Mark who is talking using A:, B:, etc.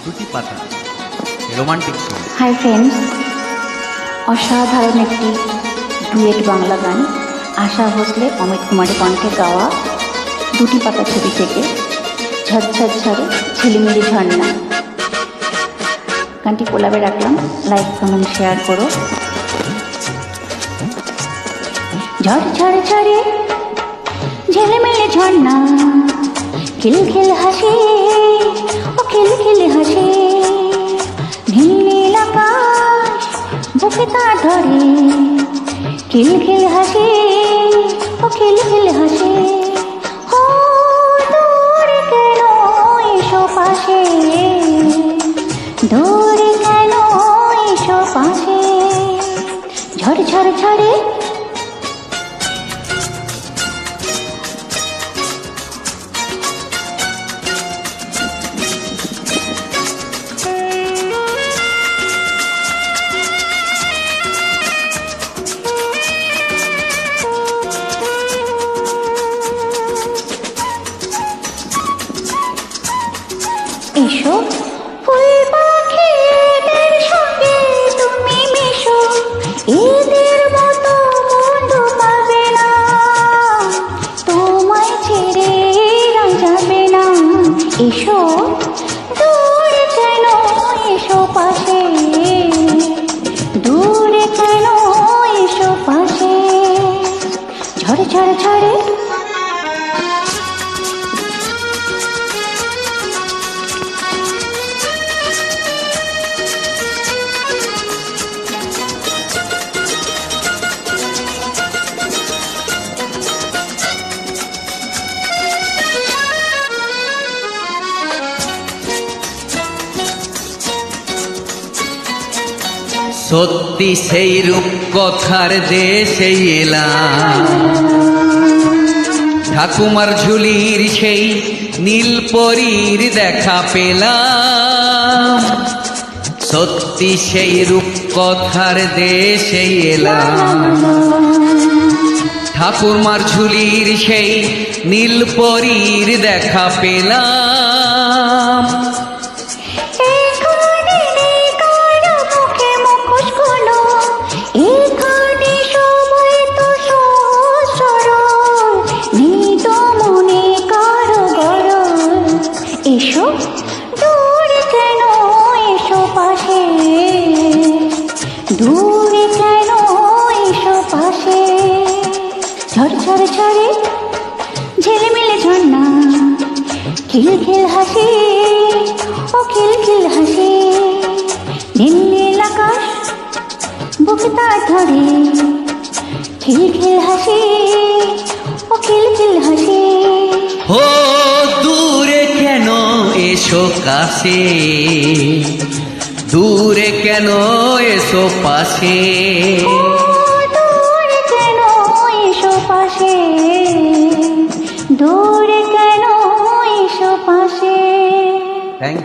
A: দুটি পাতা romantic song.
B: Hi friends, অসাধারণ একটি ডুয়েট বাংলা গান আশা ভোসলে অমিত কুমারের কণ্ঠে গাওয়া দুটি পাতা ছবি থেকে ঝরঝর ঝরে ঝিলিমিলি ঝর্ণা। গানটি কোলাবে রাখলাম, লাইক কমেন্ট শেয়ার করো। ঝড় ঝড় ঝরে ঝিলিমিলি ঝর্ণা, খিল খিল হাসি ও খিল খিল হাসি, নীল নীল আকাশ বুকে তার ধরে, খিল খিল হাসি ও খিল খিল হাসি। ও দূরে কেন এসো পাশে, দূরে কেন এসো পাশে। ঝড় ঝড় ঝরে এসো ফুল পাখিদের সঙ্গে তুমি মিশো, এদের মতো বন্ধু পাবে না, তোমায় ছেড়ে এরা যাবে না। এসো দূরে কেন এসো পাশে, দূরে কেন এসো পাশে। ঝড় ঝড় ঝড়ে
A: সত্যি সেই রূপ কথার দেশে এলাম, ঠাকুমার ঝুলির সেই নীল পরীর দেখা পেলাম। সত্যি সেই রূপ কথার দেশে এলাম, ঠাকুমার ঝুলির সেই নীল পরীর দেখা পেলাম।
B: এসো দূরে কেন এসো পাশে, দূরে কেন এসো পাশে। ঝড় ঝড় ঝরে ঝিলিমিলি ঝর্ণা, খিল খিল হাসি ও খিল খিল হাসি, নীল নীল আকাশ বুকে তার ধরে, খিল খিল হাসি ও খিল খিল হাসি।
A: ও দূরে কেন এসো কাছে, দূরে কেন এসো পাশে।
B: দূরে কেন এসো পাশে, দূরে কেন এসো পাশে।
A: থ্যাংক